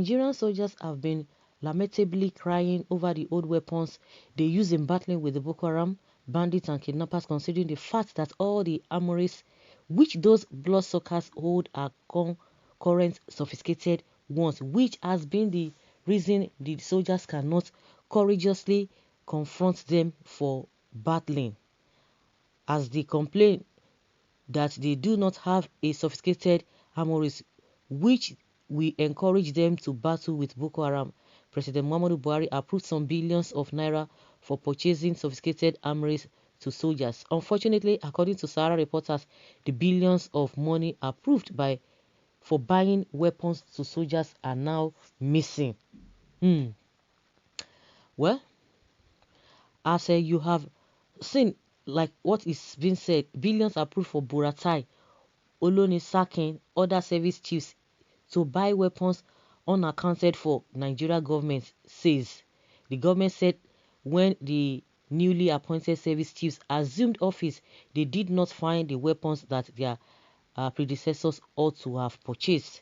Nigerian soldiers have been lamentably crying over the old weapons they use in battling with the Boko Haram bandits and kidnappers, considering the fact that all the armories which those bloodsuckers hold are current sophisticated ones, which has been the reason the soldiers cannot courageously confront them for battling, as they complain that they do not have a sophisticated armories which we encourage them to battle with Boko Haram. President Muhammadu Buhari approved some billions of naira for purchasing sophisticated armories to soldiers. Unfortunately, according to Sahara reporters, the billions of money approved for buying weapons to soldiers are now missing. Well, as you have seen, like what is being said, billions approved for Buratai, Oloni sacking other service chiefs to buy weapons unaccounted for, Nigeria government says. The government said when the newly appointed service chiefs assumed office, they did not find the weapons that their predecessors ought to have purchased.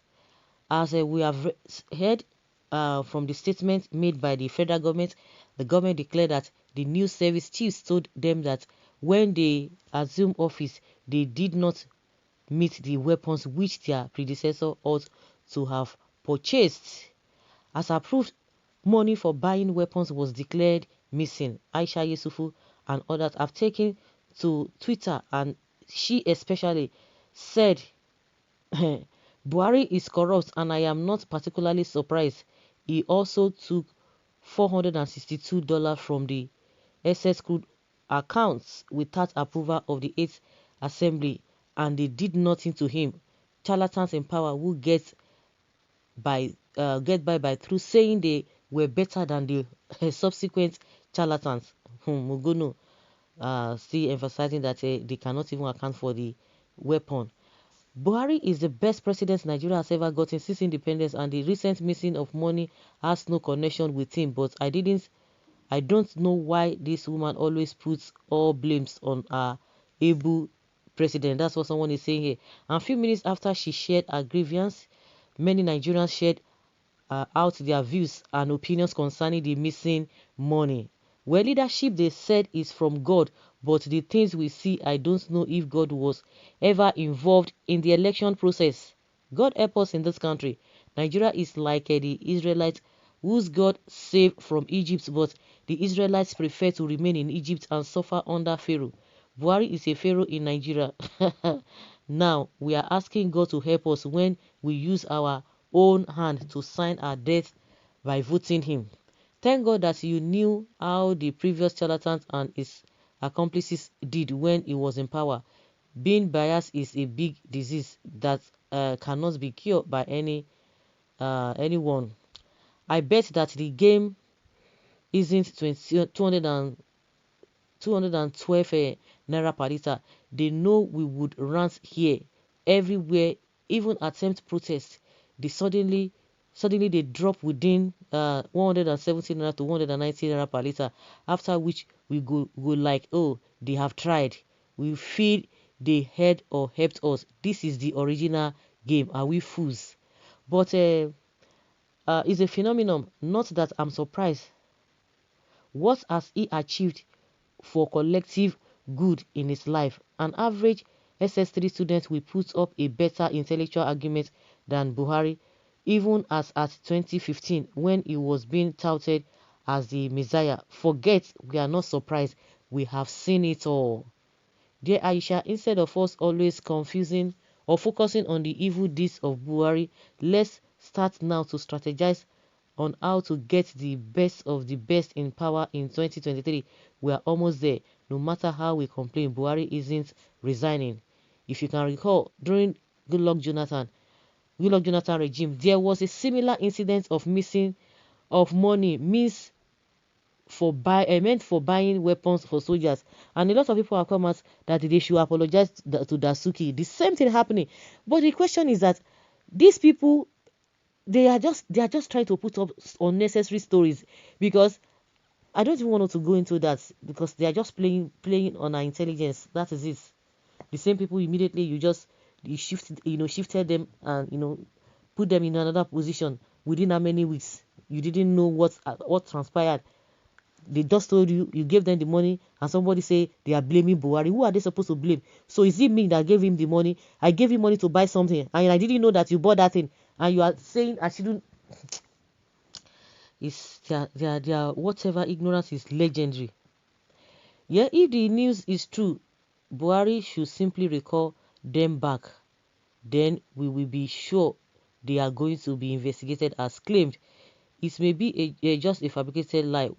As we have heard from the statement made by the federal government, the government declared that the new service chiefs told them that when they assumed office, they did not meet the weapons which their predecessor ought to have purchased. As approved, money for buying weapons was declared missing. Aisha Yusufu and others have taken to Twitter, and she especially said, Buhari is corrupt and I am not particularly surprised. He also took $462 from the SS crude accounts without approval of the 8th Assembly, and they did nothing to him. Charlatans in power who get by through saying they were better than the subsequent charlatans. Mugono still emphasizing that they cannot even account for the weapon. Buhari is the best president Nigeria has ever gotten since independence, and the recent missing of money has no connection with him. But I don't know why this woman always puts all blames on our able president. That's what someone is saying here. And a few minutes after she shared her grievance, many Nigerians shared out their views and opinions concerning the missing money. Well, leadership, they said, is from God, but the things we see, I don't know if God was ever involved in the election process. God help us in this country. Nigeria is like the Israelites whose God saved from Egypt, but the Israelites prefer to remain in Egypt and suffer under Pharaoh. Buhari is a Pharaoh in Nigeria. Now, we are asking God to help us when we use our own hand to sign our death by voting him. Thank God that you knew how the previous charlatans and his accomplices did when he was in power. Being biased is a big disease that cannot be cured by anyone. I bet that the game isn't 212 naira per liter. They know we would rant here, everywhere, even attempt protest. Suddenly they drop within 170 naira to 190 naira per liter, after which we go like, oh, they have tried. We feel they heard or helped us. This is the original game. Are we fools? But it's a phenomenon. Not that I'm surprised. What has he achieved for collective good in his life? An average SS3 student will put up a better intellectual argument than Buhari, even as at 2015 when he was being touted as the Messiah. Forget, we are not surprised. We have seen it all. Dear Aisha, instead of us always confusing or focusing on the evil deeds of Buhari, let's start now to strategize on how to get the best of the best in power in 2023. We are almost there. No matter how we complain, Buhari isn't resigning. If you can recall, during Goodluck Jonathan regime, there was a similar incident of missing of money meant for buying weapons for soldiers, and a lot of people have come out that they should apologize to Dasuki. The same thing happening, but the question is that these people, they are just trying to put up unnecessary stories, because I don't even want to go into that, because they are just playing on our intelligence. That is it. The same people, immediately you shifted them, and put them in another position within how many weeks? You didn't know what transpired. They just told you, you gave them the money, and somebody say they are blaming Buhari. Who are they supposed to blame? So is it me that gave him the money? I gave him money to buy something, and I didn't know that you bought that thing, and you are saying I shouldn't. It's their whatever, ignorance is legendary. Yeah, if the news is true, Buhari should simply recall them back. Then we will be sure they are going to be investigated as claimed. It may be just a fabricated lie.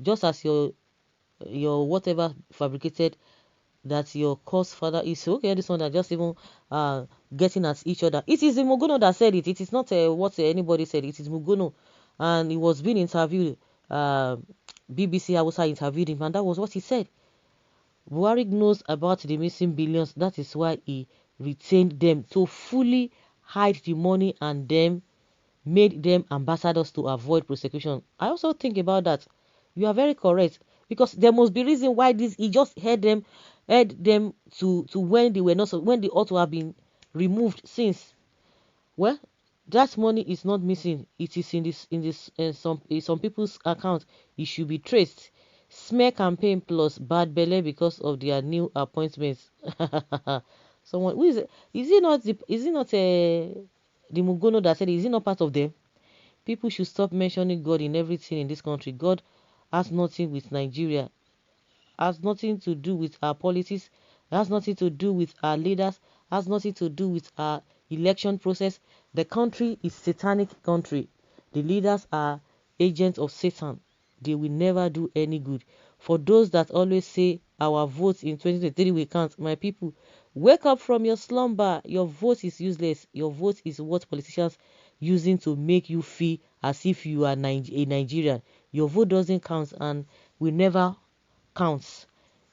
Just as your whatever fabricated that your cause father is. Okay, this one that just even getting at each other. It is the Mugono that said it. It is not what anybody said. It is Mugono, and he was being interviewed. BBC Hausa interviewed him, and that was what he said. Buhari knows about the missing billions. That is why he retained them to fully hide the money and them made them ambassadors to avoid prosecution. I also think about that. You are very correct, because there must be reason why this he just had them to when they were not, when they ought to have been removed since. Well, that money is not missing. It is in some people's account. It should be traced. Smear campaign plus bad belly because of their new appointments. Someone who is it? Is it not the Mugono that said it? Is it not part of them? People should stop mentioning God in everything in this country. God has nothing with Nigeria, has nothing to do with our politics, has nothing to do with our leaders, has nothing to do with our election process. The country is satanic country. The leaders are agents of Satan. They will never do any good. For those that always say our votes in 2023 will count, my people, wake up from your slumber. Your vote is useless. Your vote is what politicians using to make you feel as if you are a Nigerian. Your vote doesn't count and will never count.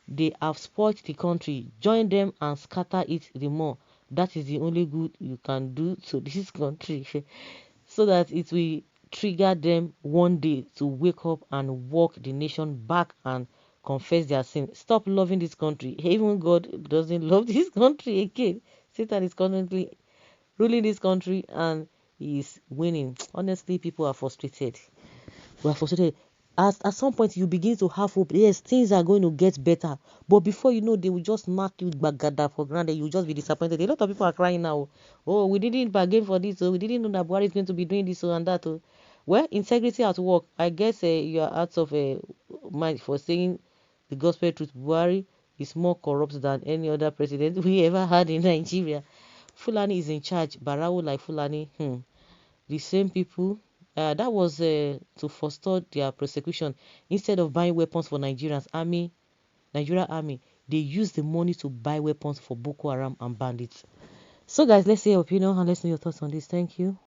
They have spoiled the country. Join them and scatter it the more. That is the only good you can do to this country so that it will trigger them one day to wake up and walk the nation back and confess their sin. Stop loving this country. Even God doesn't love this country again. Satan is currently ruling this country and he is winning. Honestly, people are frustrated. We are frustrated. At some point, you begin to have hope. Yes, things are going to get better. But before you know, they will just knock you bagada for granted. You'll just be disappointed. A lot of people are crying now. Oh, we didn't bargain for this. Oh, we didn't know that Buhari is going to be doing this and that. Oh. Well, integrity at work. I guess you are out of mind for saying the gospel truth. Buhari is more corrupt than any other president we ever had in Nigeria. Fulani is in charge. Barao like Fulani. The same people. That was to forestall their prosecution. Instead of buying weapons for Nigerians, Nigeria army, they use the money to buy weapons for Boko Haram and bandits. So guys, let's see your opinion and let's know your thoughts on this. Thank you.